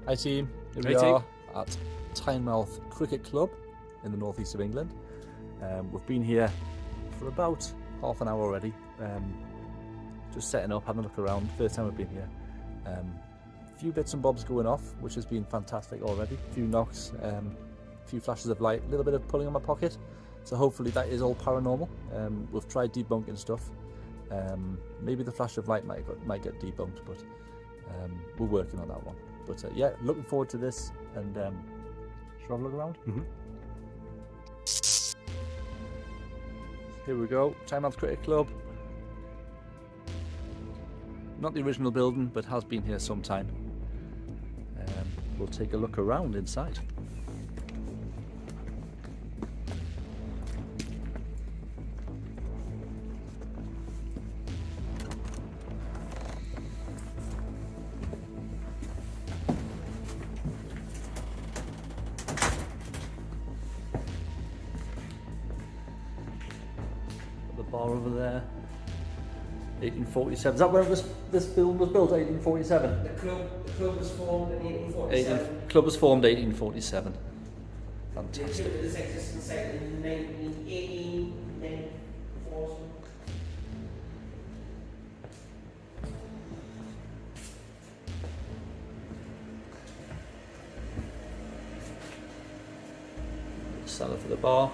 Hi team, here Hey we team. are at Tynemouth Cricket Club in the northeast of England. We've been here for about half an hour already, just setting up, having a look around. First time we've been here. A few bits and bobs going off, which has been fantastic already. A few knocks, a few flashes of light, a little bit of pulling on my pocket. So hopefully that is all paranormal. We've tried debunking stuff. Maybe the flash of light might get debunked, but we're working on that one. But yeah, looking forward to this, and should we have a look around? Here we go, Tynemouth Cricket Club. Not the original building, but has been here some time. We'll take a look around inside. The bar over there, 1847. Is that where this building was built? 1847. The club was formed in 1847. Club was formed 1847. The Fantastic. club was existing site in 1894. Cellar for the bar.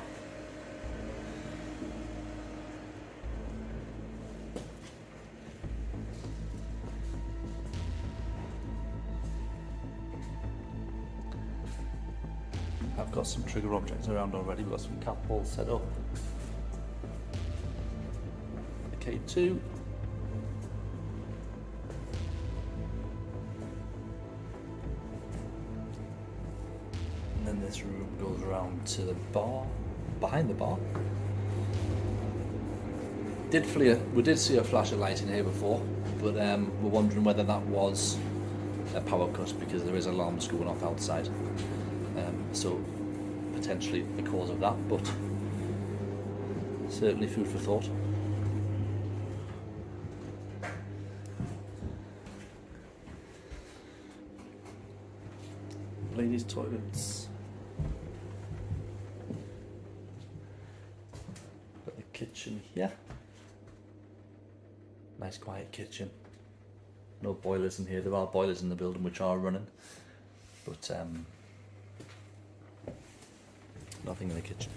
I've got some trigger objects around already. We've got some cat balls set up. The K2. And then this room goes around to the bar, behind the bar. We did see a flash of light in here before, but we're wondering whether that was a power cut because there is alarms going off outside. So potentially the cause of that, but certainly food for thought. Ladies' toilets. Got the kitchen here. Nice quiet kitchen. No boilers in here. There are boilers in the building which are running, but nothing in the kitchen.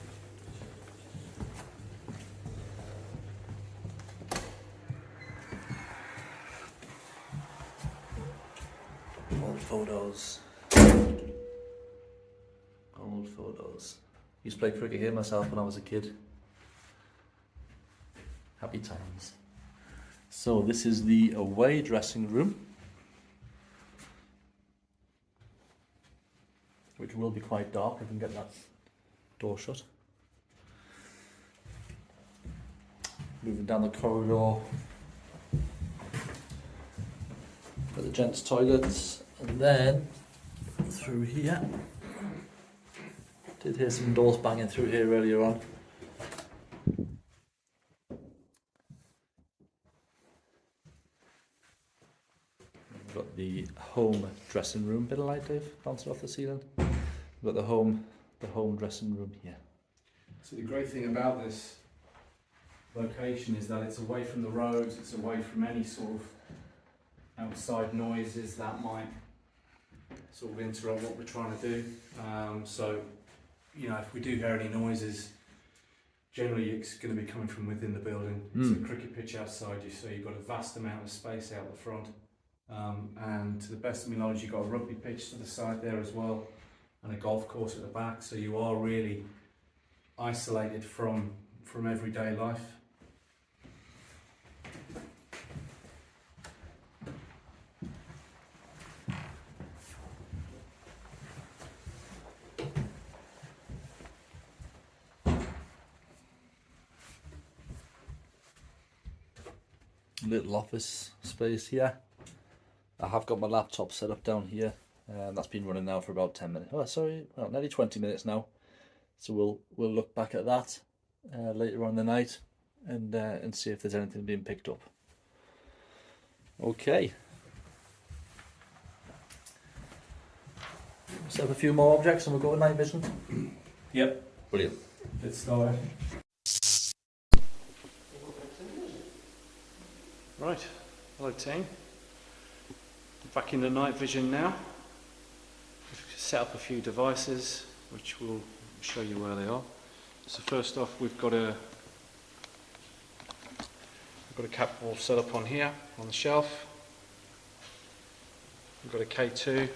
Old photos. Old photos. Used to play cricket here myself when I was a kid. Happy times. So this is the away dressing room, which will be quite dark if we can get that door shut. Moving down the corridor, got the gents' toilets, and then through here. Did hear some doors banging through here earlier on. We've got the home dressing room. Bit of light, Dave, bouncing off the ceiling. We've got the home dressing room here. So the great thing about this location is that it's away from the roads, it's away from any sort of outside noises that might sort of interrupt what we're trying to do. So, you know, if we do hear any noises, generally it's going to be coming from within the building. It's a cricket pitch outside you, so you've got a vast amount of space out the front. And to the best of my knowledge, you've got a rugby pitch to the side there as well, and a golf course at the back, so you are really isolated from everyday life. Little office space here. I have got my laptop set up down here. That's been running now for about 10 minutes. Oh, sorry, well, nearly 20 minutes now. So we'll look back at that later on in the night and see if there's anything being picked up. Okay. Set up a few more objects and we'll go to night vision. Yep. Brilliant. Let's start. Right, hello team. Back in the night vision now. We've set up a few devices which will show you where they are. So first off we've got a cat wall set up on here on the shelf. We've got a K2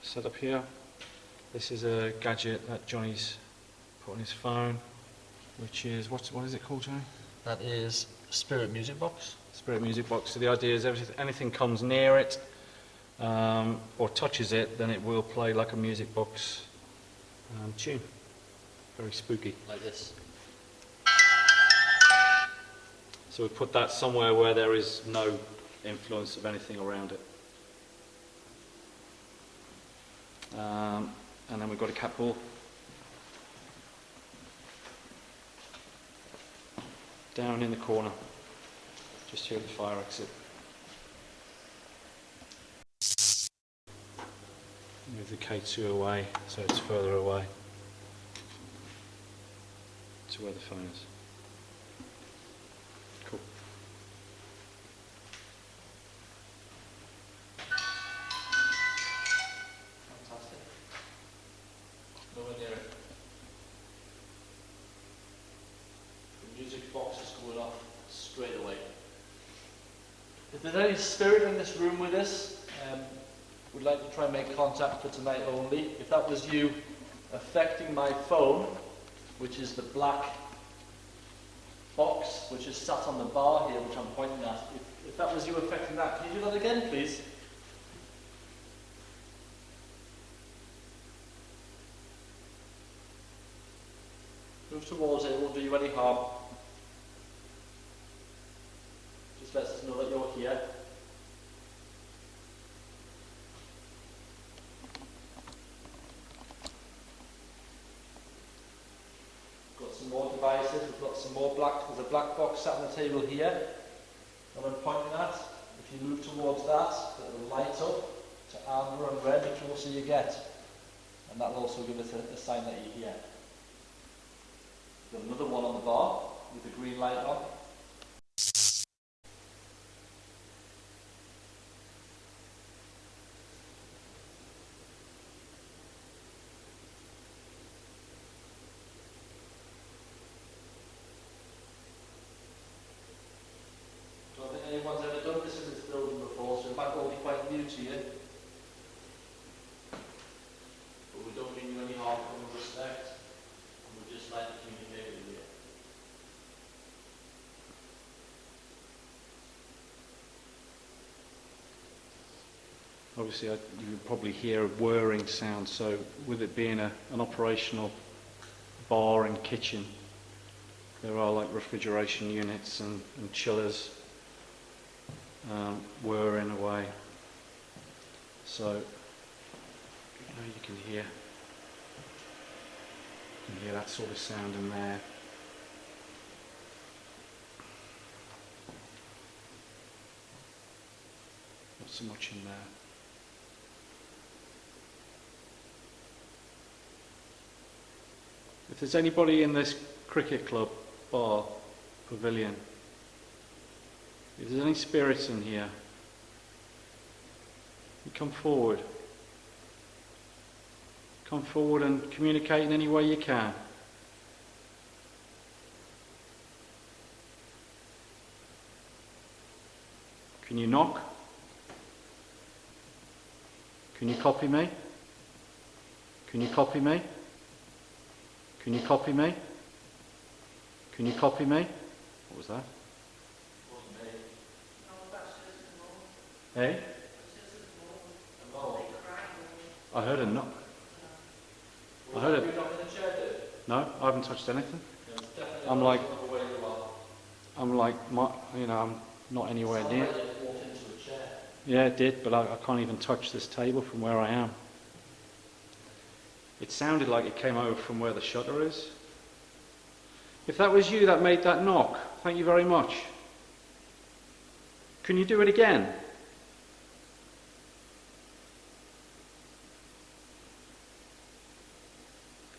set up here. This is a gadget that Johnny's put on his phone, which is what is it called, Johnny? That is Spirit Music Box. Spirit Music Box. So the idea is anything comes near it or touches it, then it will play like a music box tune. Very spooky. Like this. So we put that somewhere where there is no influence of anything around it. And then we've got a cat ball. Down in the corner, just here at the fire exit. Move the K2 away so it's further away to where the phone is. Cool. Fantastic. Nowhere near it. The music box is going off straight away. If there's any spirit in this room with us, we'd like to try and make contact for tonight only. If that was you affecting my phone, which is the black box which is sat on the bar here, which I'm pointing at, if that was you affecting that, can you do that again, please? Move towards it, it won't do you any harm. Just lets us know that you're here. Got some more devices, we've got some more there's a black box sat on the table here that I'm pointing at. If you move towards that, it will light up to amber and red, which also you get. And that will also give us a sign that you're here. Got another one on the bar with the green light on. Don't think anyone's ever done this in this building before, so it might all be quite new to you. But we don't mean you any harm from respect, and we'd just like to communicate with you. Obviously, you would probably hear a whirring sound, so with it being an operational bar and kitchen, there are like refrigeration units and chillers whirring away. So you can hear that sort of sound in there. Not so much in there. If there's anybody in this cricket club, bar, pavilion, if there's any spirits in here, you come forward. Come forward and communicate in any way you can. Can you knock? Can you copy me? Can you copy me? Can you copy me? Can you copy me? What was that? Hey? I heard a knock. I heard it. No, I haven't touched anything. I'm like, I'm not anywhere near. Yeah, it did, but I can't even touch this table from where I am. It sounded like it came over from where the shutter is. If that was you that made that knock, thank you very much. Can you do it again?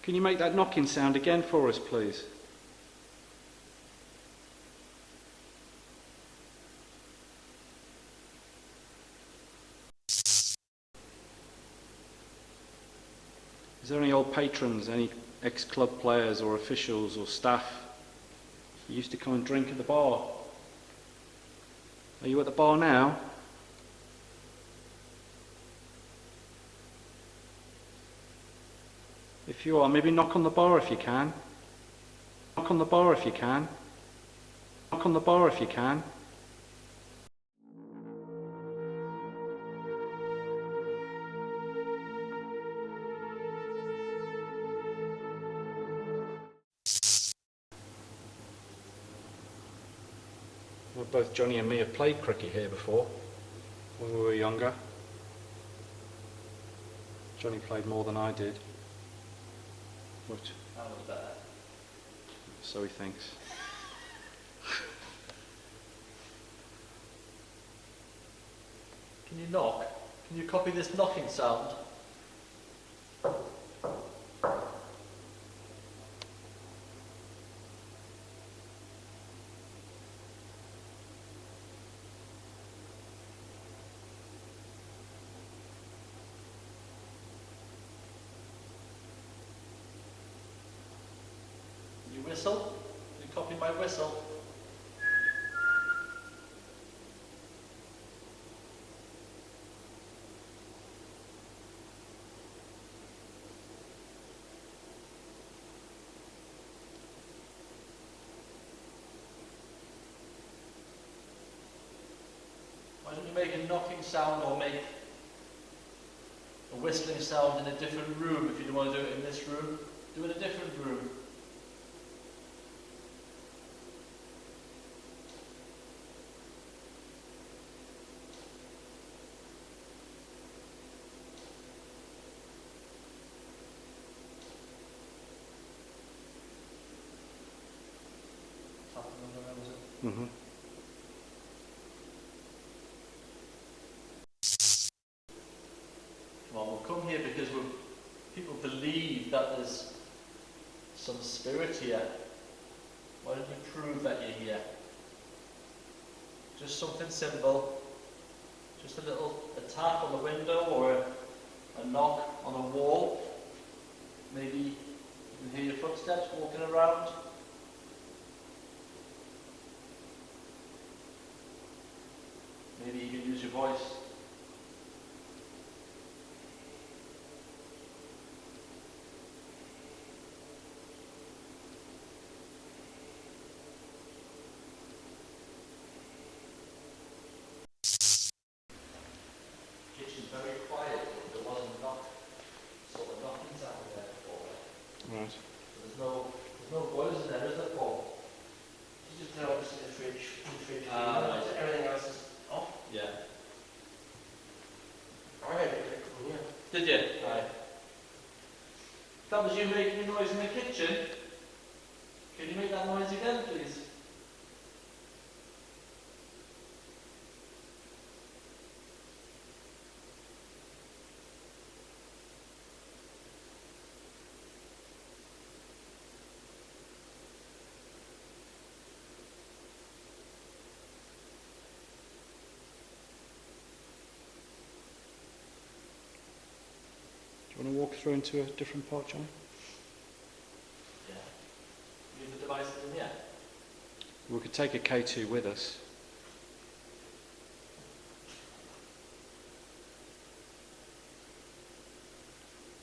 Can you make that knocking sound again for us, please? Is there any old patrons, any ex-club players or officials or staff who used to come and drink at the bar? Are you at the bar now? If you are, maybe knock on the bar if you can. Knock on the bar if you can. Knock on the bar if you can. Well, both Johnny and me have played cricket here before, when we were younger. Johnny played more than I did. But I was better. so he thinks. Can you knock? Can you copy this knocking sound? You whistle? Can you copy my whistle? Why don't you make a knocking sound or make a whistling sound in a different room if you don't want to do it in this room? Do it in a different room. Mm-hmm. Well, we'll come here because people believe that there's some spirit here. Why don't you prove that you're here? Just something simple. Just a little tap on the window or a knock on a wall. Maybe you can hear your footsteps walking around. Maybe you can use your voice. Kitchen's very quiet. There wasn't sort of knocking sound there before. Right. So there's no boilers in there, is there, Paul? You just tell us in the fridge, Right. everything else is off. Yeah. I heard it coming in. Did you? Right. That was you making a noise in the kitchen. Can you make that noise again, please? Do you want to walk through into a different part, Johnny? Yeah. Use the devices in here. We could take a K2 with us.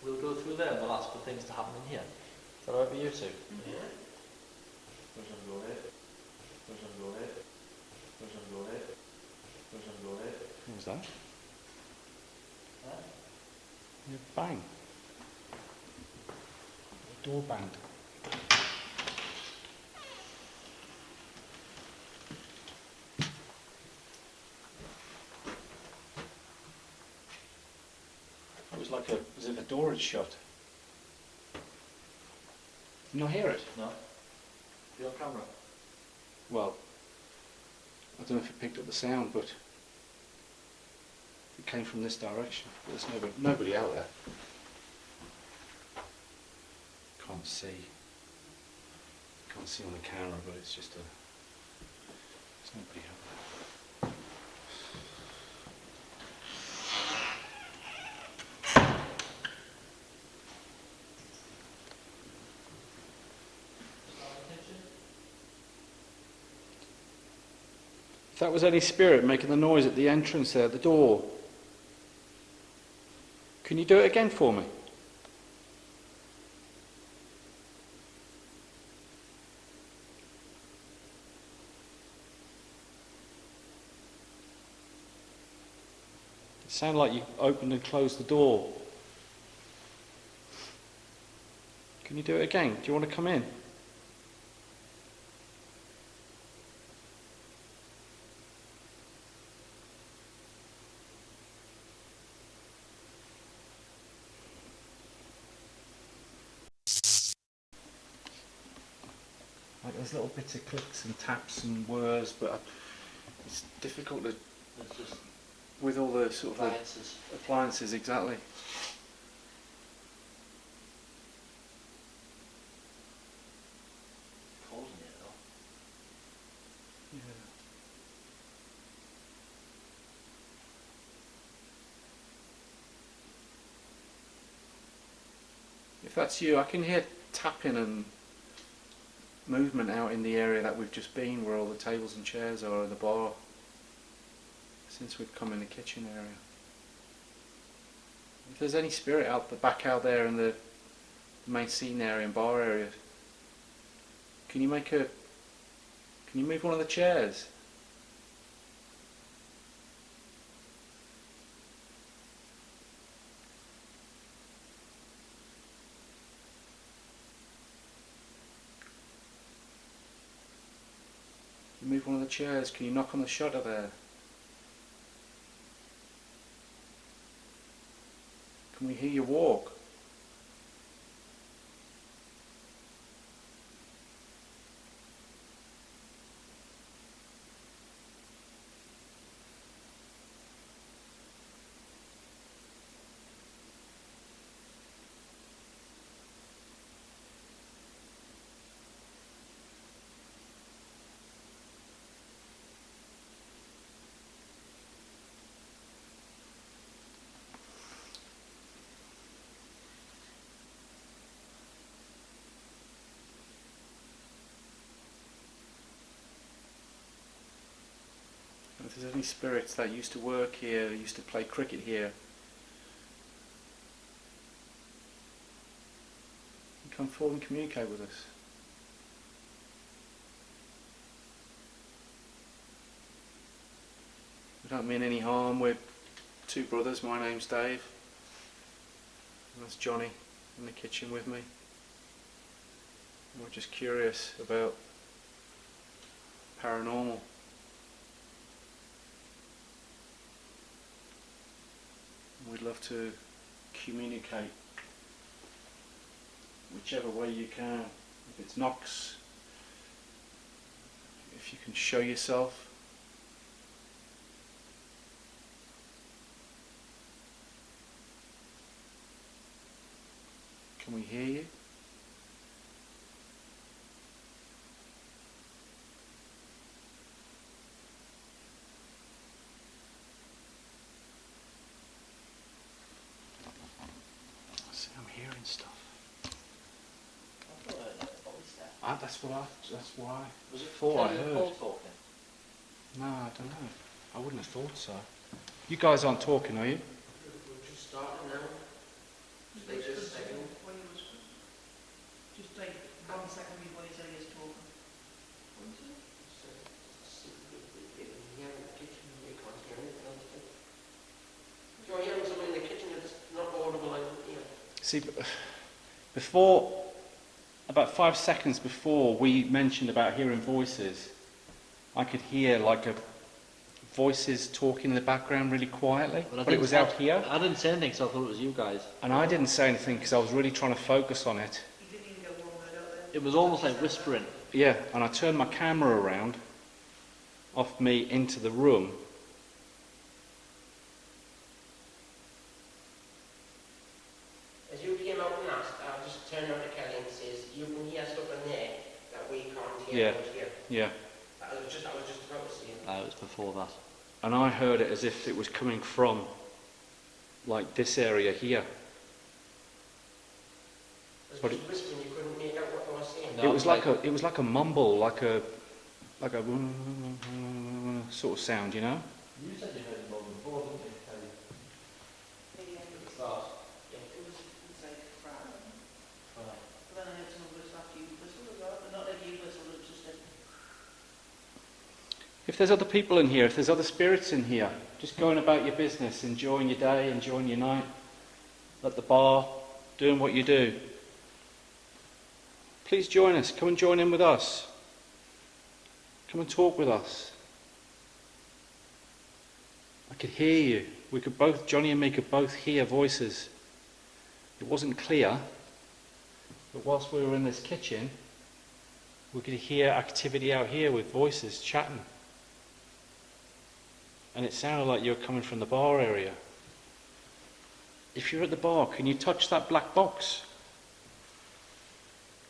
We'll go through there and we'll ask for things to happen in here. Is that alright with you two? Yeah. What was that? Huh? Yeah, bang. The door banged. It was like as if a door had shut. You not hear it? No? You on camera? Well, I don't know if it picked up the sound, but it came from this direction. There's nobody out there. Can't see on the camera, but it's just it's nobody out there. If that was any spirit making the noise at the entrance there, at the door, can you do it again for me? It sounded like you opened and closed the door. Can you do it again? Do you want to come in? Like there's little bits of clicks and taps and whirs, but it's difficult to, It's just with all the sort of appliances. appliances, exactly. Cold in here though. Yeah. If that's you, I can hear tapping and movement out in the area that we've just been, where all the tables and chairs are in the bar, since we've come in the kitchen area. If there's any spirit out the back out there in the main scene area and bar area, can you move one of the chairs? Move one of the chairs. Can you knock on the shutter there? Can we hear you walk? If there's any spirits that used to work here, used to play cricket here, come forward and communicate with us. We don't mean any harm. We're two brothers. My name's Dave, and that's Johnny in the kitchen with me. And we're just curious about paranormal. We'd love to communicate whichever way you can. If it's knocks, if you can show yourself. Can we hear you? I'm hearing stuff. I thought I heard that voice there. That's why. Was it thought I Kelly heard. Paul talking? No, I don't know. I wouldn't have thought so. You guys aren't talking, are you? We're just starting now. They just second. Just take 1 second before you say he's talking. Yeah, in the kitchen, you can't hear anything else. You're hearing something in the kitchen that's not audible in here. See, before, about 5 seconds before we mentioned about hearing voices, I could hear like voices talking in the background really quietly, but it was out here. I didn't say anything, so I thought it was you guys. And I didn't say anything because I was really trying to focus on it. He didn't even get one word out there. It was almost like whispering. Yeah, and I turned my camera around off me into the room. As you came out and asked, I just turned around to Kelly and says, Yeah. I was here. Yeah. I was just about to see it. It was before that. And I heard it as if it was coming from, like, this area here. It But was just whispering, you couldn't make out what they were saying. No, It was like a mumble, like a sort of sound, you know? You said you heard it more before, didn't you, Kelly? Yeah, At the start. it was like frown. Right. But then I had someone whistle after you whistle as well, but not like you whistle, it was just like, If there's other people in here, if there's other spirits in here, just going about your business, enjoying your day, enjoying your night, at the bar, doing what you do, please join us. Come and join in with us. Come and talk with us. I could hear you. We could both, Johnny and me could both hear voices. It wasn't clear, but whilst we were in this kitchen, we could hear activity out here with voices chatting. And it sounded like you were coming from the bar area. If you're at the bar, can you touch that black box?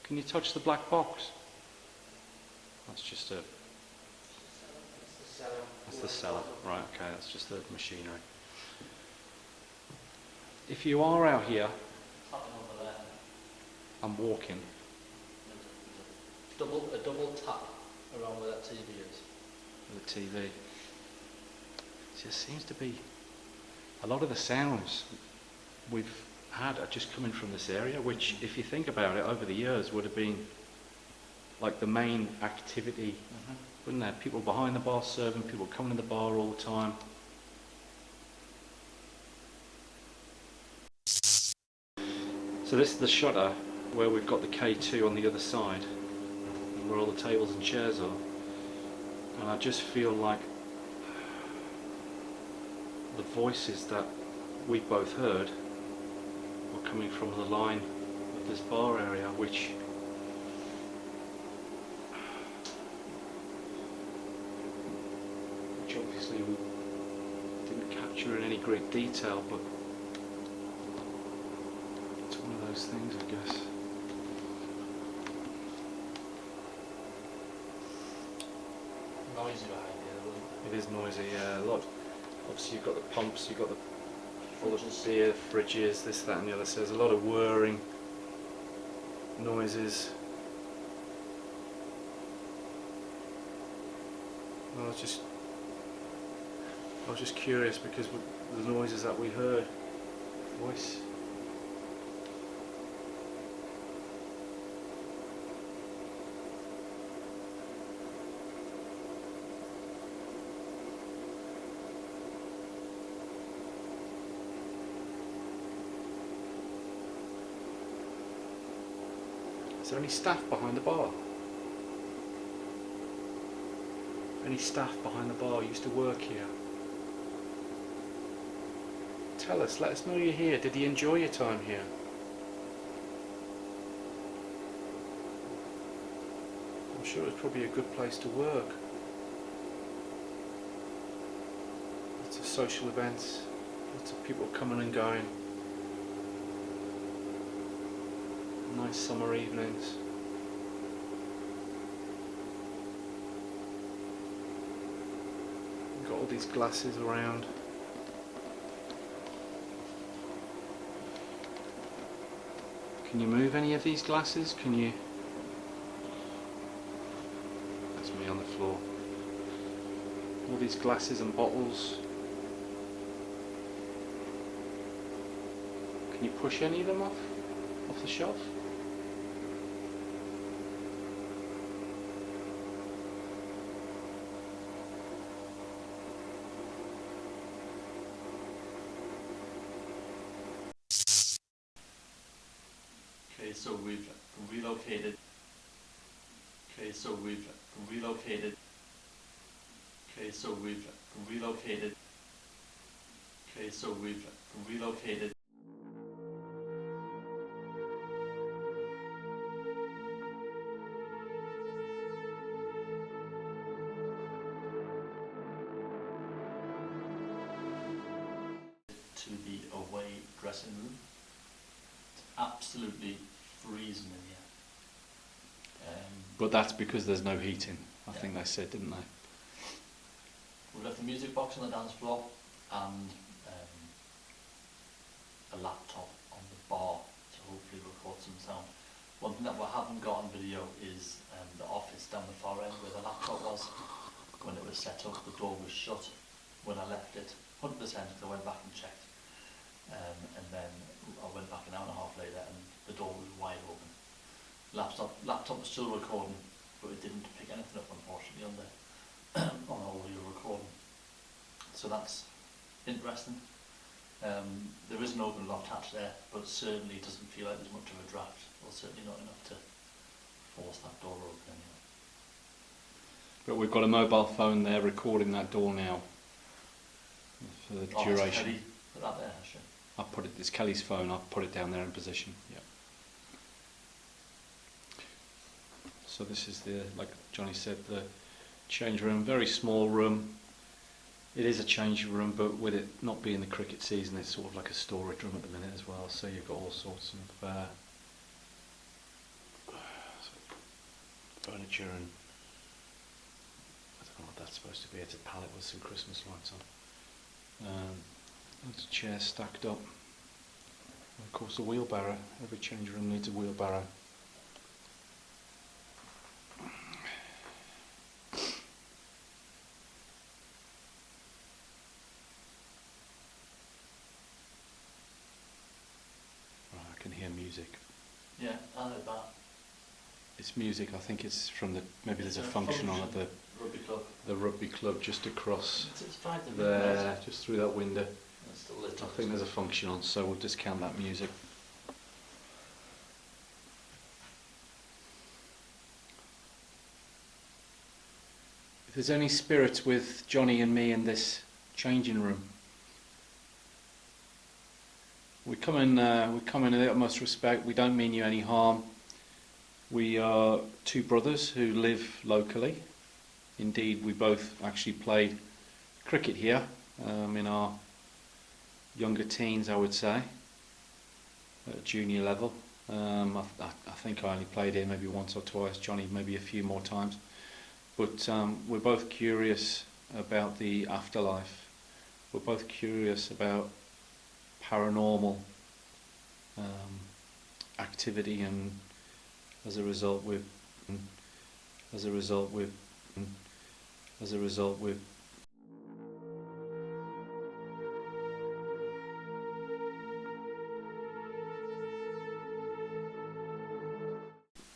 Can you touch the black box? That's just a... That's the cellar. Right, okay, that's just the machinery. If you are out here, Tapping over there. I'm walking. A double tap around where that TV is. The TV. It just seems to be a lot of the sounds we've had are just coming from this area, which, if you think about it, over the years would have been like the main activity, wouldn't there? People behind the bar serving, people coming to the bar all the time. So this is the shutter where we've got the K2 on the other side, where all the tables and chairs are, and I just feel like the voices that we both heard were coming from the line of this bar area, which obviously we didn't capture in any great detail, but it's one of those things, I guess. Noisy behind here, wasn't It is noisy, yeah, a lot. Obviously you've got the pumps, you've got the all the beer, fridges, this, that and the other, so there's a lot of whirring noises. I was just curious because the noises that we heard, voice. Is there any staff behind the bar? Any staff behind the bar used to work here? Tell us, let us know you're here. Did you enjoy your time here? I'm sure it's probably a good place to work. Lots of social events, lots of people coming and going. Nice summer evenings. Got all these glasses around. Can you move any of these glasses? Can you? That's me on the floor. All these glasses and bottles. Can you push any of them off the shelf? Okay, so we've relocated. Okay, so we've relocated. Okay, so we've relocated. Okay, so we've relocated. To the away dressing room. It's absolutely freezing in here. But that's because there's no heating, I Yeah. think they said, didn't they? We left the music box on the dance floor and a laptop on the bar to hopefully record some sound. One thing that we haven't got on video is the office down the far end where the laptop was. When it was set up, the door was shut. When I left it, 100%, I went back and checked. And then I went back an hour and a half later and the door was wide open. Laptop was still recording, but it didn't pick anything up, unfortunately, on the on audio recording. So that's interesting. There is an open loft hatch there, but it certainly doesn't feel like there's much of a draft. Well, certainly not enough to force that door open anyway. But we've got a mobile phone there recording that door now for the duration. Kelly put that there, has she? I put it. It's Kelly's phone. I've put it down there in position. Yeah. So this is the, like Johnny said, the change room. Very small room. It is a change room, but with it not being the cricket season, it's sort of like a storage room at the minute as well. So you've got all sorts of furniture and I don't know what that's supposed to be. It's a pallet with some Christmas lights on. Lots of chairs stacked up. And of course, a wheelbarrow. Every change room needs a wheelbarrow. I can hear music. Yeah, I heard that. It's music. I think it's from the, maybe there's a It's a function on at the Rugby club. rugby club just across It's 5 to there, midnight. just through that window. It's still lit I up. think there's a function on, so we'll discount that music. If there's any spirits with Johnny and me in this changing room, we come in the utmost respect. We don't mean you any harm. We are two brothers who live locally. Indeed, we both actually played cricket here in our younger teens, I would say, at junior level. I think I only played here maybe once or twice, Johnny maybe a few more times. But we're both curious about the afterlife. We're both curious about paranormal activity, and as a result we're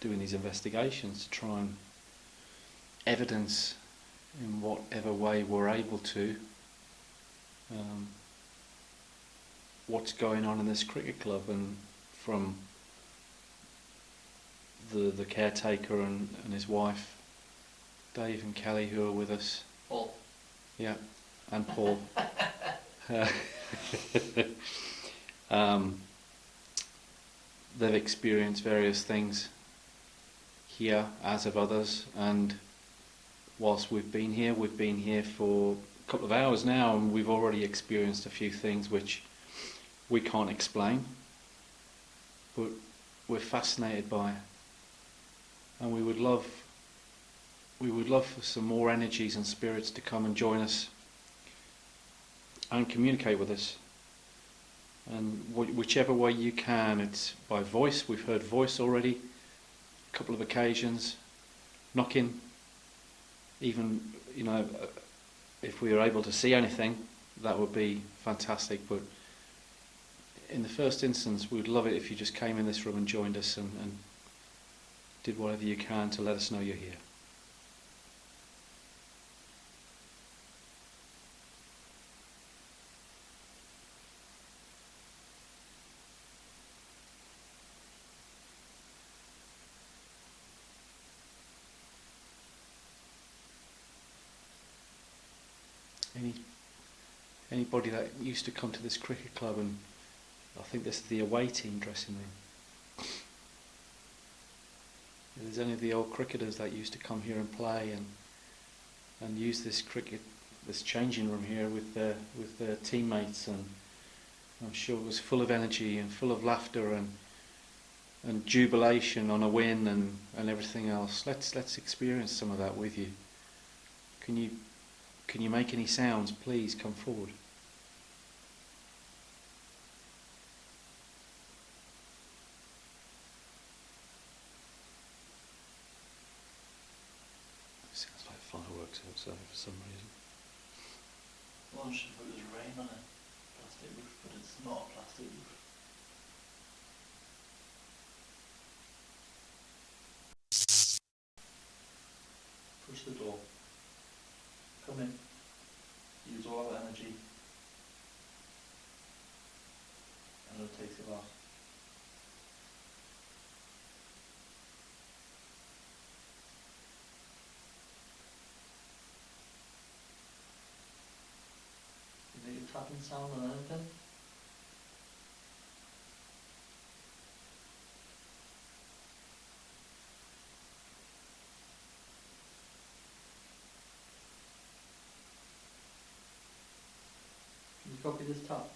doing these investigations to try and evidence in whatever way we're able to what's going on in this cricket club, and from the caretaker and his wife Dave and Kelly, who are with us. Paul. Yeah, and Paul. They've experienced various things here, as have others, and whilst we've been here for a couple of hours now, and we've already experienced a few things which we can't explain, but we're fascinated by, and we would love for some more energies and spirits to come and join us and communicate with us. And whichever way you can, it's by voice. We've heard voice already, a couple of occasions, knocking. Even, you know, if we were able to see anything, that would be fantastic. But in the first instance, we'd love it if you just came in this room and joined us and did whatever you can to let us know you're here. Anybody that used to come to this cricket club, and I think this is the away team dressing room. If there's any of the old cricketers that used to come here and play and use this changing room here with their teammates, and I'm sure it was full of energy and full of laughter, and and jubilation on a win and everything else. Let's experience some of that with you. Can you make any sounds? Please come forward. Sounds like fireworks outside for some reason. One should put this rain on a plastic roof, but it's not a plastic roof. Push the door. Come in. Use all our energy. And it takes a lot. You make a tapping sound or anything? Can you copy this tap?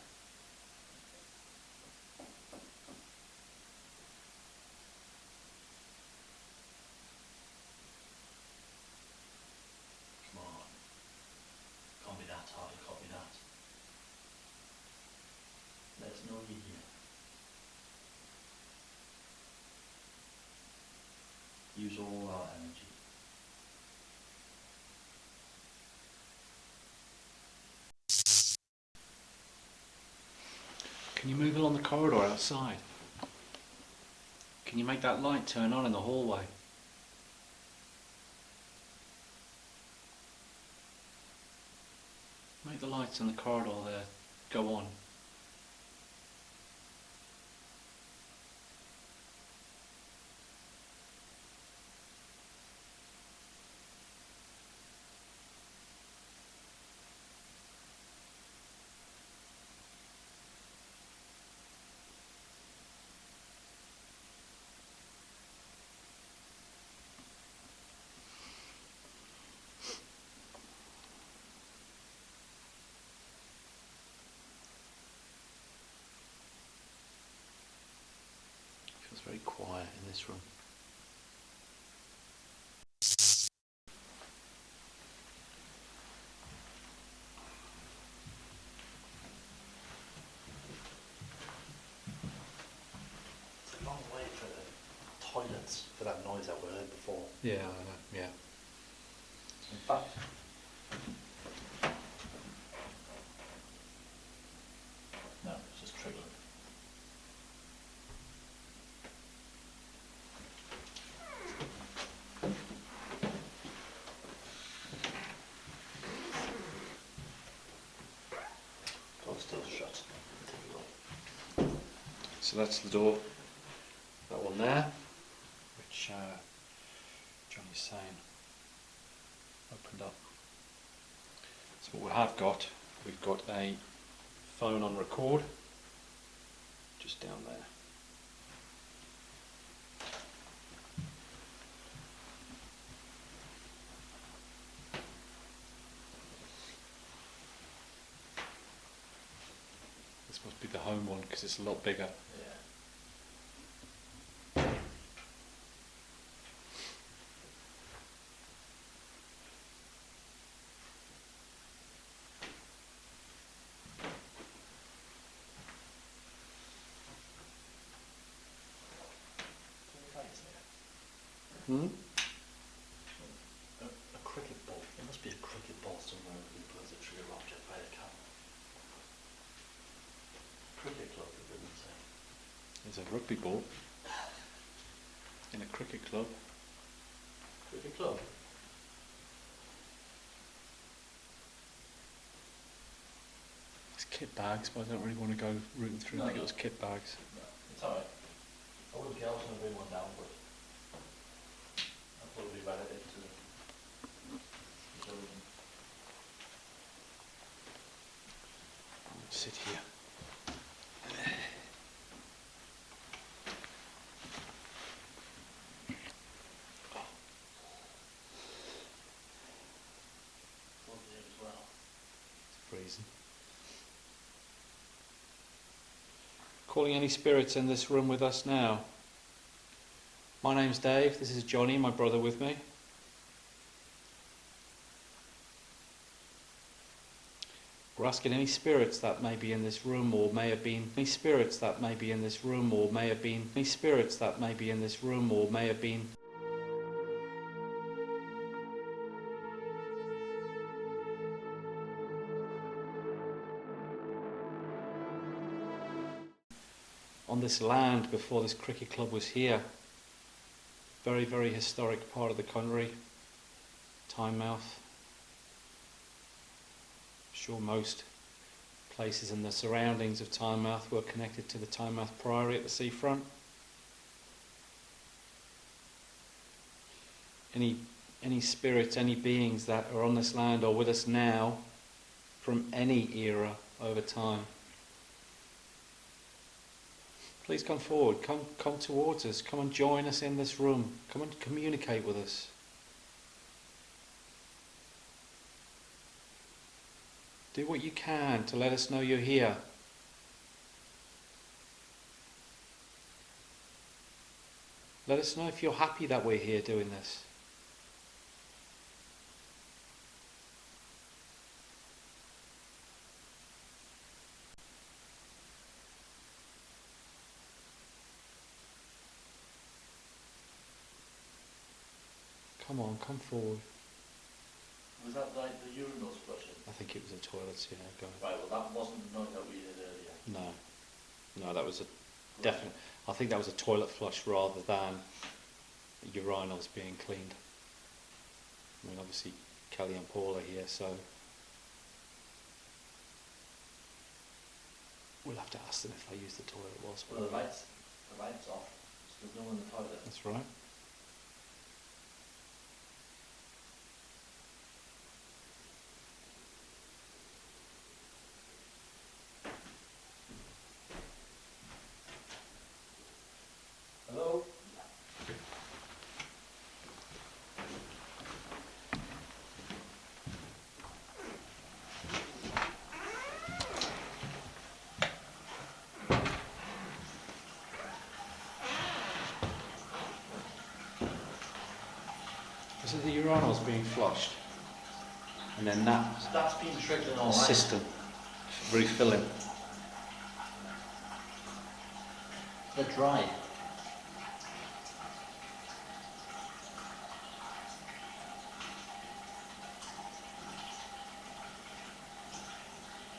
Come on. Can't be that hard to copy that. Let us know you're here. Use all our energy. Can you move along the corridor outside? Can you make that light turn on in the hallway? Make the lights in the corridor there go on. Feels very quiet in this room. It's a long way for the toilets for that noise that we heard before. Yeah, I know, yeah. In fact, no, it's just triggering. Door's still shut. So that's the door. That one there, which Johnny's saying opened up. So what we have got, we've got a phone on record, just down there. This must be the home one because it's a lot bigger. Yeah. Hmm? A cricket ball. There must be a cricket ball somewhere that we put as a trigger object by the camera. Cricket club, for goodness sake. There's a rugby ball in a cricket club. Cricket club? It's kit bags, but I don't really want to go rooting through. I think it was kit bags. No, it's alright. I wouldn't care, I was going to bring one down, but I'll probably run it into the building. Sit here. One there as well. It's freezing. Calling any spirits in this room with us now? My name's Dave, this is Johnny, my brother with me. We're asking any spirits that may be in this room or may have been, any spirits that may be in this room or may have been, any spirits that may be in this room or may have been. On this land before this cricket club was here. Very, very historic part of the country. Tynemouth. Sure most places in the surroundings of Tynemouth were connected to the Tynemouth Priory at the seafront. Any spirits, any beings that are on this land or with us now from any era over time, please come forward, come towards us, come and join us in this room, come and communicate with us. Do what you can to let us know you're here. Let us know if you're happy that we're here doing this. Come on, come forward. Was that like the urinals flushing? I think it was the toilets, yeah, going. Right, well that wasn't the noise that we did earlier. No, that was a definite. I think that was a toilet flush rather than urinals being cleaned. I mean, obviously Kelly and Paul are here, so we'll have to ask them if they used the toilet whilst Well, the lights off, so there's no one in the toilet. That's right. Hello? Is it the urinals being flushed? And then that That's been trickling all right. system refilling. They're dry.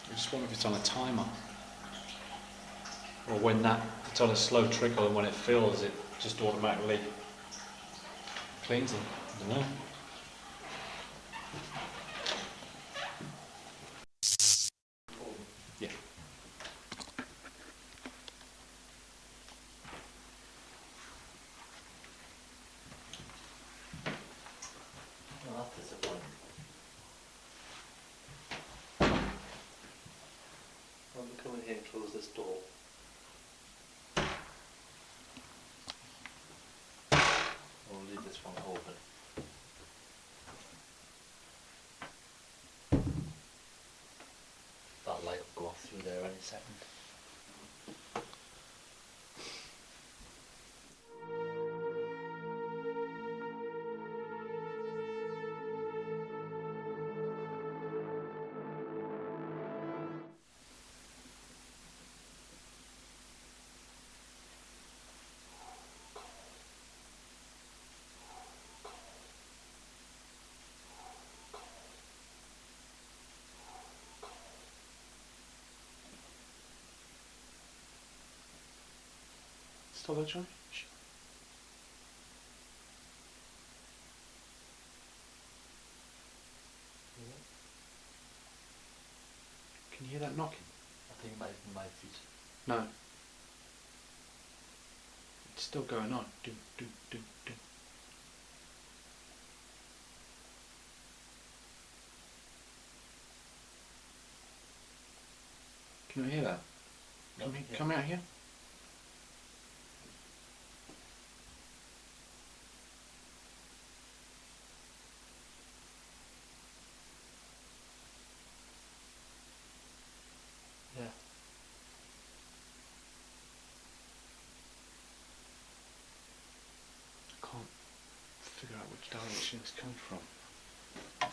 I just wonder if it's on a timer. Or when it's on a slow trickle and when it fills it just automatically cleans them. I don't know. Yeah. Well, that's disappointing. I'll come in here and close this door. We'll leave this one open. That light will go off through there any second. Stop that, Johnny. Shh. Can you hear that knocking? I think it might be my feet. No. It's still going on. Do, do, do, do. Can you hear that? No, yeah. Come out here. Yeah. direction it's coming from.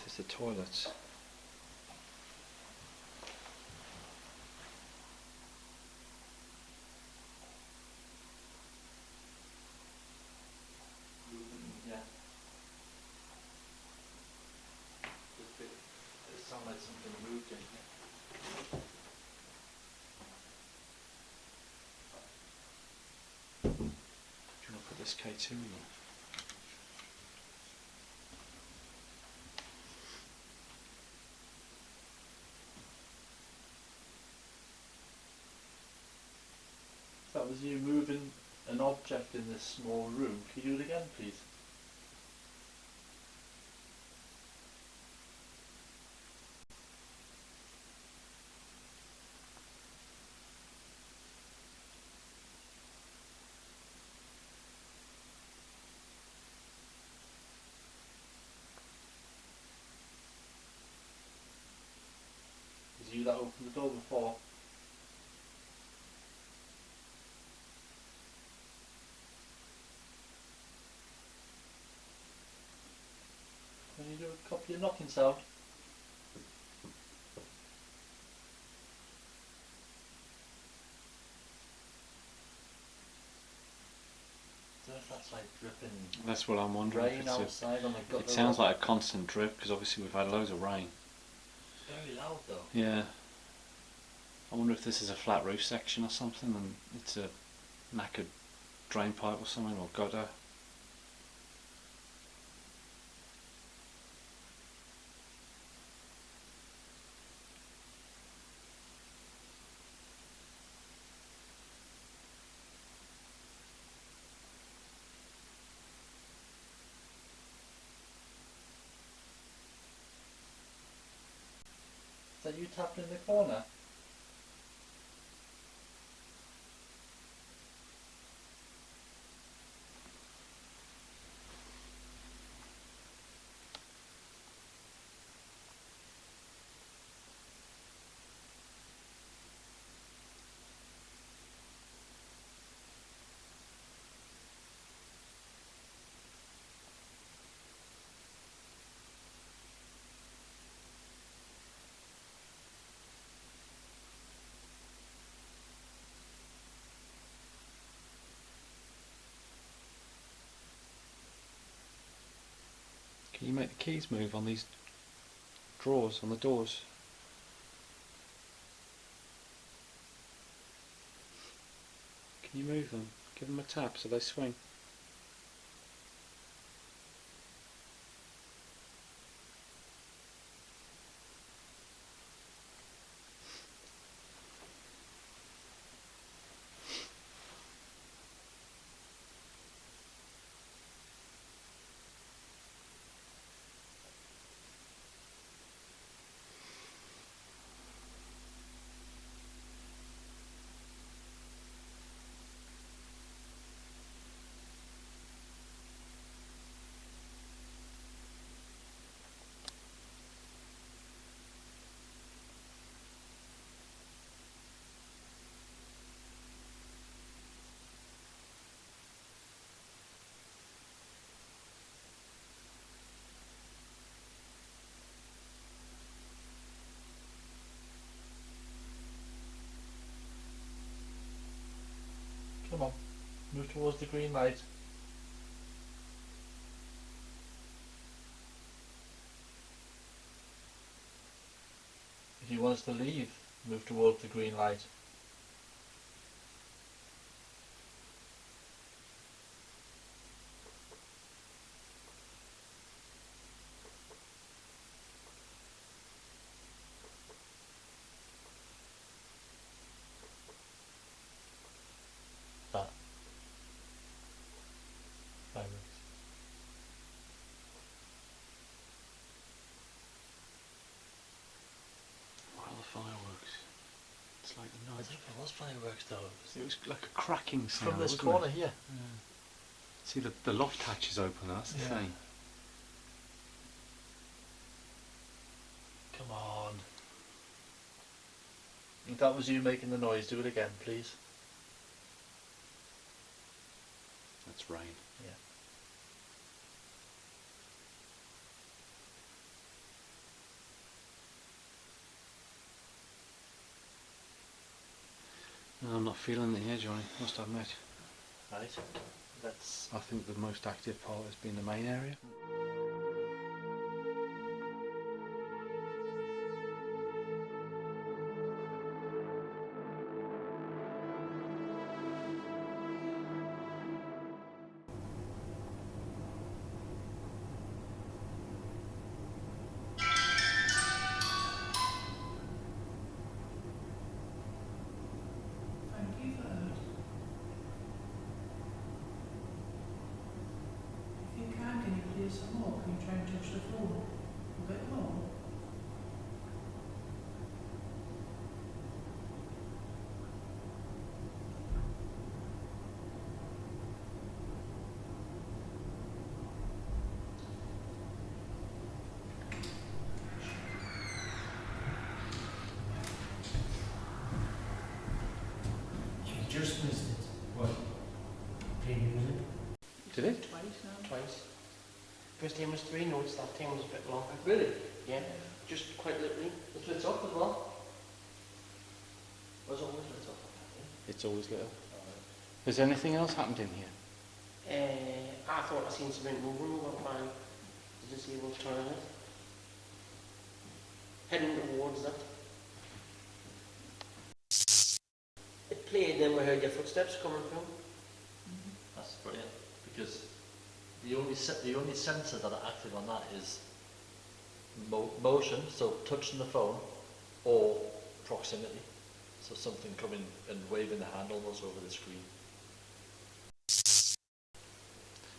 This is the toilets. Yeah. It sounds like something moved in here. Do you want to put this K2 in there? That was you moving an object in this small room. Can you do it again, please? Was you that opened the door before? Can you do a copy of knocking sound? I don't know if that's like dripping That's what I'm wondering. rain outside on the gutter. It sounds like a constant drip because obviously we've had loads of rain. It's very loud though. Yeah. I wonder if this is a flat roof section or something and it's a knackered drain pipe or something, or gutter. Is that you tapping in the corner? Can you make the keys move on these drawers, on the doors? Can you move them? Give them a tap so they swing. Come on, move towards the green light. If you want us to leave, move towards the green light. That. Fireworks. What are the fireworks? It's like the I night. don't know if it was fireworks though. It was like a cracking sound. From this wasn't corner it? here. Yeah. See the loft hatch is open, that's the Yeah. thing. Come on. If that was you making the noise, do it again, please. That's rain. Yeah. not feeling it here, Johnny, must admit. Right. Let's. I think the most active part has been the main area. Thank you for that. If you can you play some more? Can you try and touch the floor a bit more? You just missed it. What? Playing music? Did it? Twice now. Twice. First time was 3 notes, that time was a bit longer. Really? Yeah, just quite literally. It's lit up as well. Was it always lit up? It's always lit up. Has anything else happened in here? I thought I seen something moving over by the disabled toilet. Heading towards that. It played, then we heard your footsteps coming through. That's brilliant. Because the only sensor that are active on that is motion, so touching the phone, or proximity. So something coming and waving the hand almost over the screen.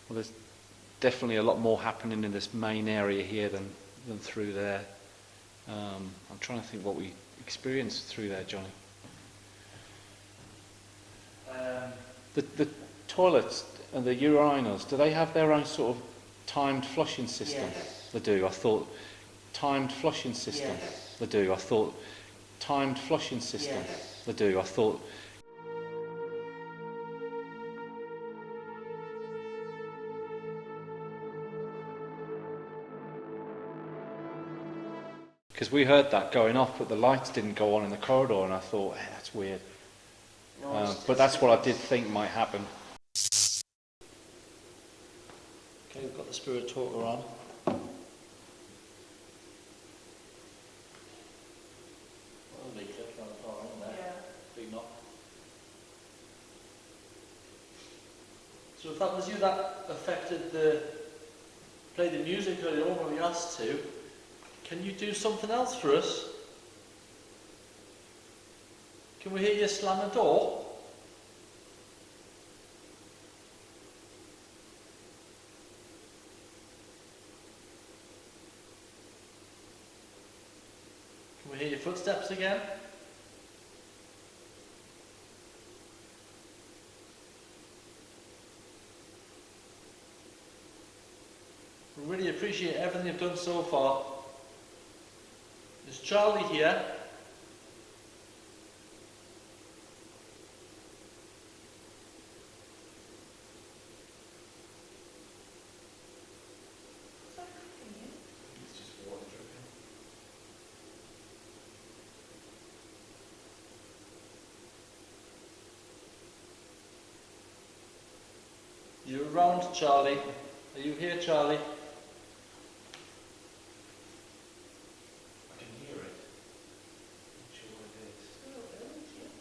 Well, there's definitely a lot more happening in this main area here than through there. I'm trying to think what we experienced through there, Johnny. The toilets and the urinals, do they have their own sort of timed flushing system? Yes. They do. I thought timed flushing system. Yes. They do. I thought timed flushing system. Yes. They do. I thought. Because we heard that going off, but the lights didn't go on in the corridor, and I thought, hey, that's weird. No, But that's what I did think might happen. Okay, we've got the spirit talker on. Big clip on the floor, isn't there? Yeah. Big knock. So if that was you that affected play the music earlier on when we asked to, can you do something else for us? Can we hear you slam a door? Can we hear your footsteps again? We really appreciate everything you've done so far. There's Charlie here. Is that cooking here? It's just water dripping. You're around, Charlie. Are you here, Charlie? I can hear it. Not sure what it is. Oh, really? Yeah.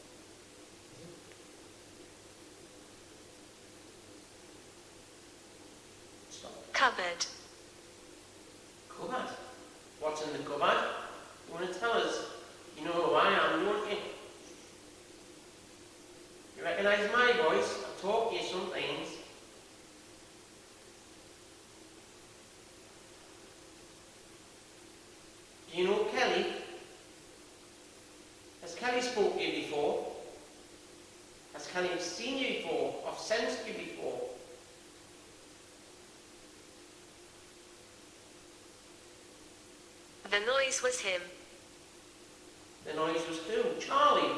Cupboard. Cupboard? What's in the cupboard? You want to tell us? You know who I am, don't you? You recognise my voice? I talk to you sometimes. Do you know Kelly? Has Kelly spoke to you before? Has Kelly seen you before? Or sensed you before? The noise was him. The noise was who? Charlie.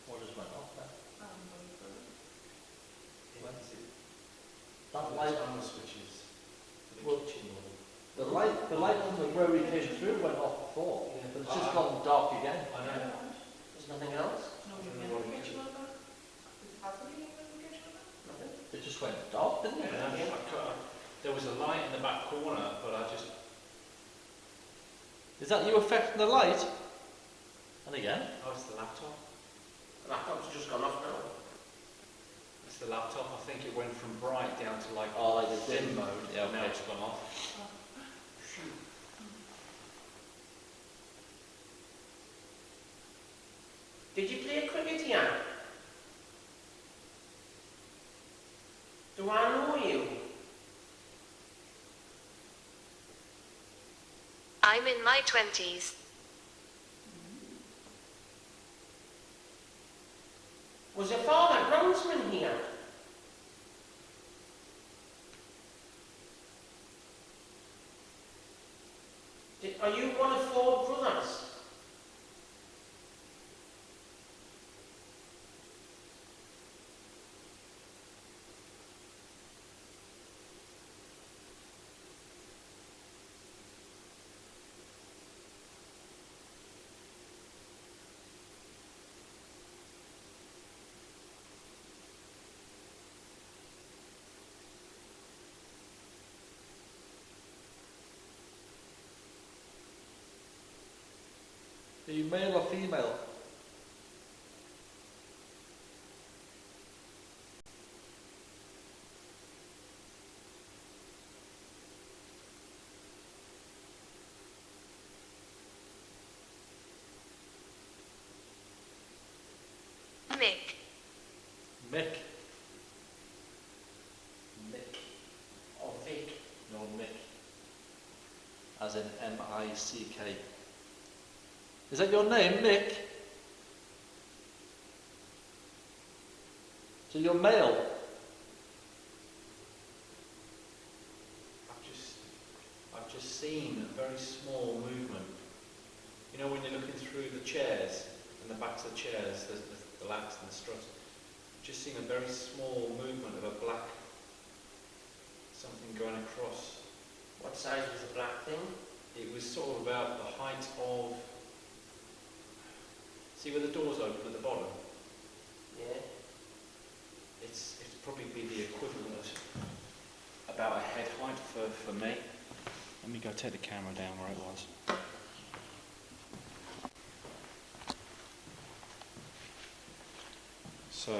What just went off there? When's it? That The light. timer switches for the Well- kitchen level. The light from where we came through went off before, Yeah. but it's just gone dark again. I know. There's nothing else? No, I you don't know can what it get is. you on that. Is it happening when we get you on that? Nothing. It just went dark, didn't it? There was a light in the back corner, but I just... Is that you affecting the light? And again? Oh, it's the laptop. The laptop's just gone off now. It's the laptop. I think it went from bright down to like Oh, like the dim mode. Yeah, and now okay. it's gone off. Did you play cricket here? Do I know you? I'm in my 20s. Was your father groundsman here? Are you one of four brothers? Are you male or female? Mick. Mick. Mick. Or Vic? No, Mick. As in M-I-C-K. Is that your name, Mick? So you're male? I've just seen a very small movement. You know when you're looking through the chairs, and the backs of the chairs, the laps and the struts. I've just seen a very small movement of a black something going across. What size was the black thing? It was sort of about the height of... See where the doors open at the bottom? Yeah. It's probably be the equivalent of about a head height for me. Let me go take the camera down where it was. So,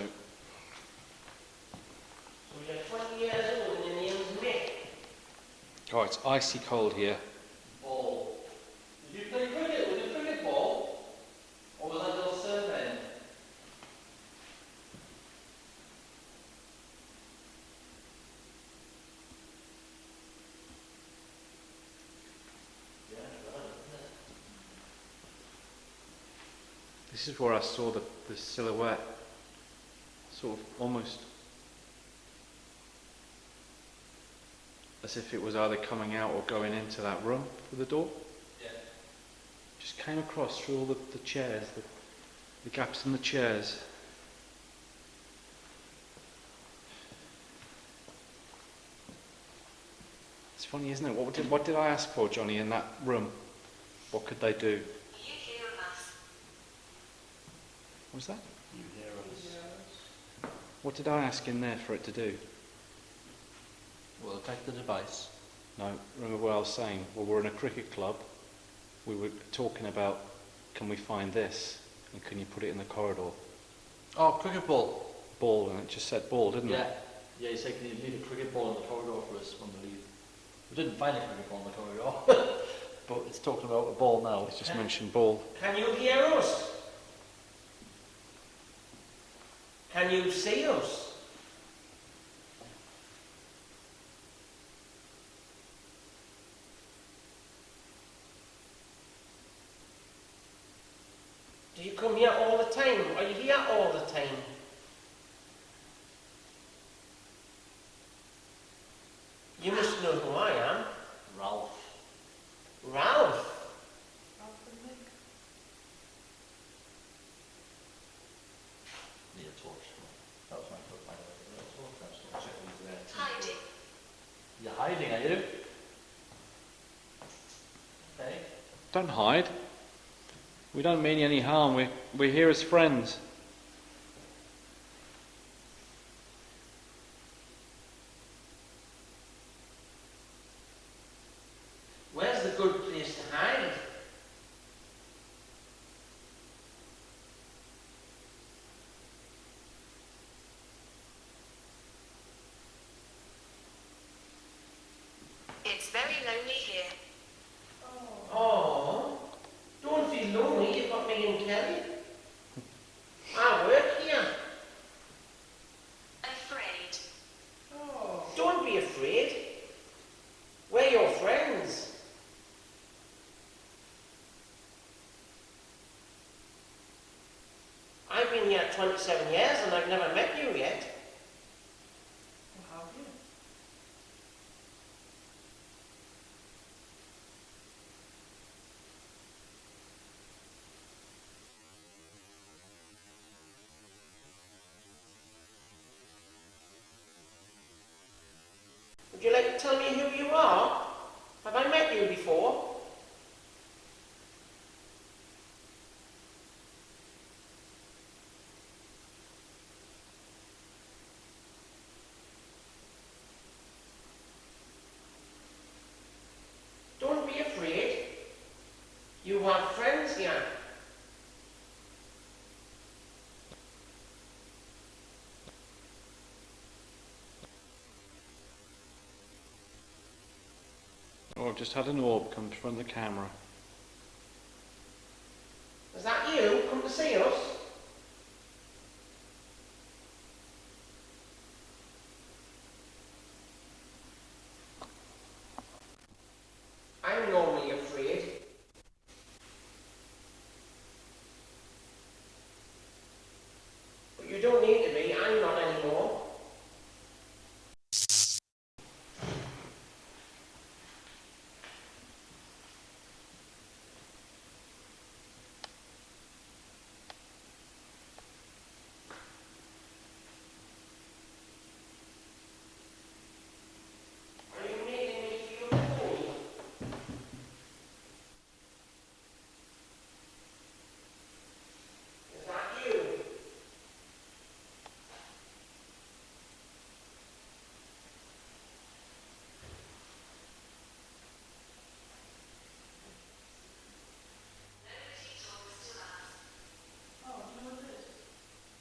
So you're 20 years old and your name's Mick. oh, it's icy cold here. Ball. Did you play cricket with a cricket ball? Or was that your surname? Yeah, right, isn't it? This is where I saw the silhouette, sort of almost as if it was either coming out or going into that room through the door. Yeah. Just came across through all the chairs, the gaps in the chairs. It's funny, isn't it? What did I ask for, Johnny, in that room? What could they do? You hear us. What was that? You hear us. What did I ask in there for it to do? We'll take the device. No, remember what I was saying? Well, we're in a cricket club. We were talking about, can we find this? And can you put it in the corridor? Oh, cricket ball. Ball, and it just said ball, didn't Yeah. it? Yeah, you said, can you leave a cricket ball in the corridor for us when we leave? We didn't find a cricket ball in the corridor. But it's talking about a ball now. It's just mentioned ball. Can you hear us? Can you see us? Do you come here all the time? Are you here all the time? You must know who I am. Ralph. Ralph. Need a torch. That was my foot, by the way. Need a torch. That's not checking there. Hiding. You're hiding, are you? Don't hide. We don't mean you any harm. We're here as friends. Where's the good place to hide? It's very lonely here. Oh, don't feel lonely, you've got me and Kelly. I work here. Afraid. Don't be afraid. We're your friends. I've been here 27 years and I've never met you yet. Well, have you? Would you like to tell me who you are? Have I met you before? Don't be afraid. You have friends here. Oh, I've just had an orb come from the camera. Is that you? Come to see us? I'm normally afraid. But you don't need to be, I'm not anymore. Are you making me feel cold? Is that you? Oh, do you know what it is?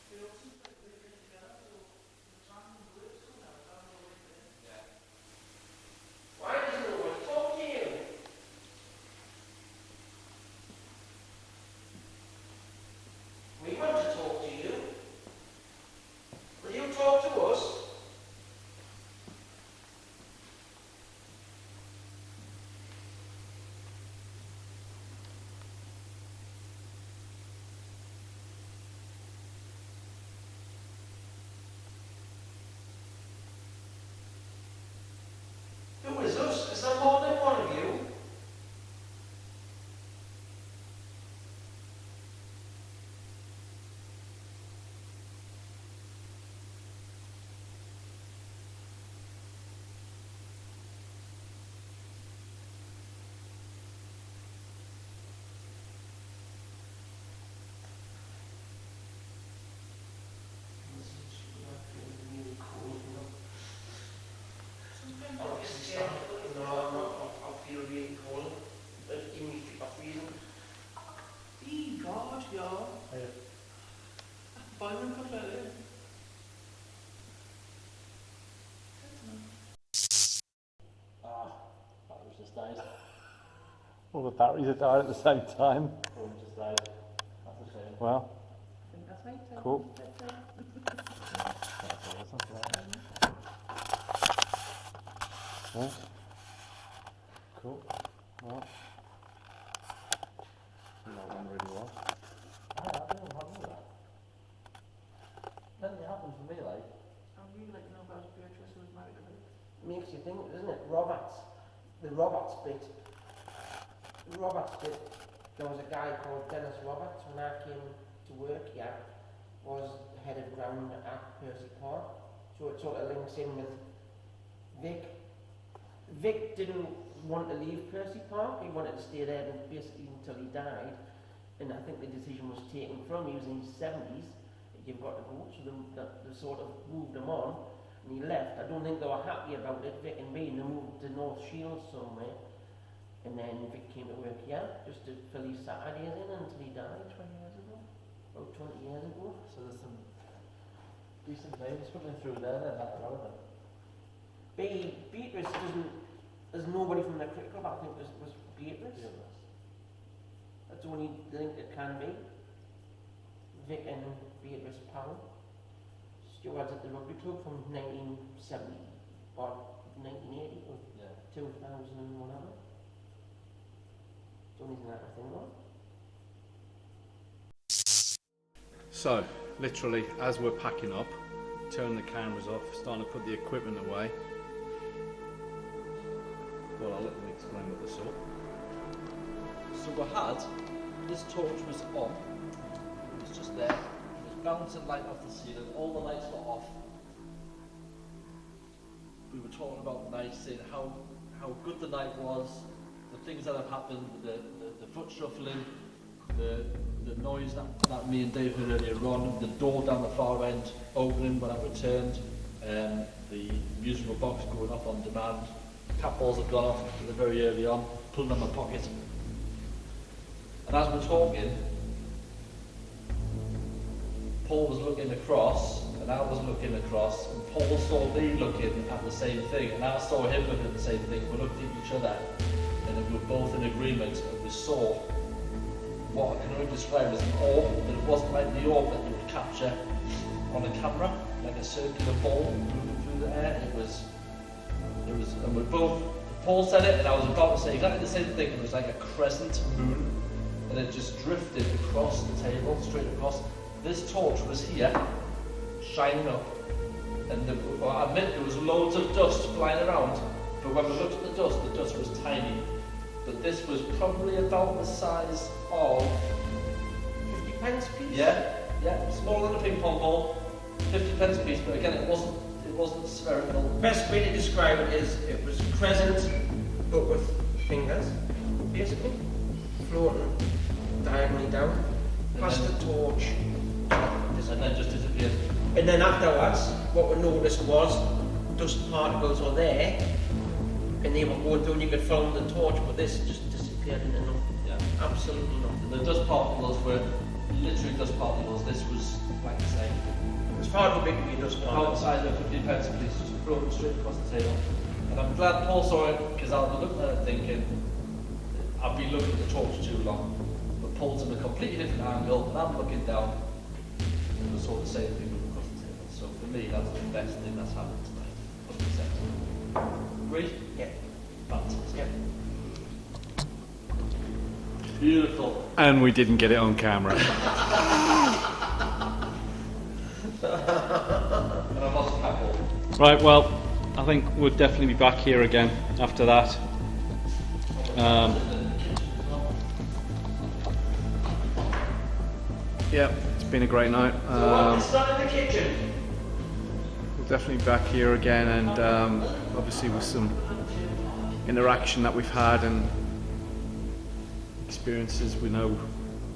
We all seem like we're getting together, so the time and words come out, I don't know what it is. Why doesn't nobody talk to you? We want to talk to you. Will you talk to us? Who is us? Is there more than one of you? Sometimes Oh, I get it's scared. no, I'm not. I feel really cold. But give me a freezing. God, ja. Bäumen verkleidet. That was just died. All the batteries have died at the same time. Oh, just died. That's a shame. Well, I think that's right. cool. Right. Cool. Well, that one really well. I don't know that. Nothing happened for me, like. I really like to know about Beatrice who was married to her. Makes you think, doesn't it? Roberts. The Roberts bit. The Roberts bit. There was a guy called Dennis Roberts when I came to work here. Was head of ground at Percy Park. So it sort of links in with Vic. Vic didn't want to leave Percy Park. He wanted to stay there and basically until he died. And I think the decision was taken from him. He was in his 70s. You've got to go. So they sort of moved him on, and he left. I don't think they were happy about it, Vic and me. And they moved to North Shields somewhere. And then Vic came to work here just to fill his Saturdays in until he died 20 years ago. About 20 years ago. So there's some decent names coming through there then, that are relevant. Beatrice doesn't. There's nobody from the cricket club. I think was Beatrice. That's the only link it can be. Vic and Beatrice Powell. Stewards at the rugby club from 1970 or 1980 or 2000 and whatever. It's the only thing I can think of. So, literally, as we're packing up, turning the cameras off, starting to put the equipment away. Well, I'll let them explain what they saw. So we had, this torch was on, it was just there, it was bouncing light off the ceiling, all the lights were off. We were talking about the night, saying how good the night was, the things that have happened, the foot shuffling, the noise that me and Dave heard earlier on, the door down the far end opening when I returned, the musical box going off on demand, cat balls had gone off very early on, pulling in my pocket. And as we're talking, Paul was looking across, and I was looking across, and Paul saw me looking at the same thing, and I saw him looking at the same thing. We looked at each other, and we were both in agreement, and we saw what I can only describe as an orb, but it wasn't like the orb that you would capture on a camera, like a circular ball moving through the air. It was, and we both, Paul said it, and I was about to say exactly the same thing. It was like a crescent moon, and it just drifted across the table, straight across. This torch was here, shining up, and I admit there was loads of dust flying around, but when we looked at the dust was tiny. But this was probably about the size of 50 pence piece? Yeah, smaller than a ping pong ball, 50 pence piece, but again it wasn't spherical. Best way to describe it is it was crescent, but with fingers, basically, floating diagonally down, past the torch, And then just disappeared. and then afterwards, what we noticed was dust particles were there, and they were going through, and you could follow the torch, but this just disappeared into nothing. Yeah. Absolutely nothing. The dust particles were literally dust particles. This was, like I say, It's far too big to be a dust about the particle. size of 50 pence piece, just floating straight across the table. And I'm glad Paul saw it, because I was looking at it thinking, I've been looking at the torch too long. But Paul's in a completely different angle, and I'm looking down, and we saw the same thing moving across the table. So for me, that's the best thing that's happened tonight. 100%. Agreed? Yeah. Fantastic. Yeah. Beautiful. And we didn't get it on camera. And I've lost track of. Right, well, I think we'll definitely be back here again after that. Yeah, it's been a great night. It's not in the kitchen. We're definitely back here again, and obviously with some interaction that we've had and experiences, we know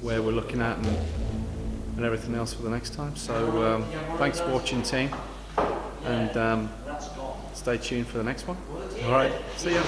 where we're looking at and everything else for the next time. So thanks for watching, team, and stay tuned for the next one. All right, see ya.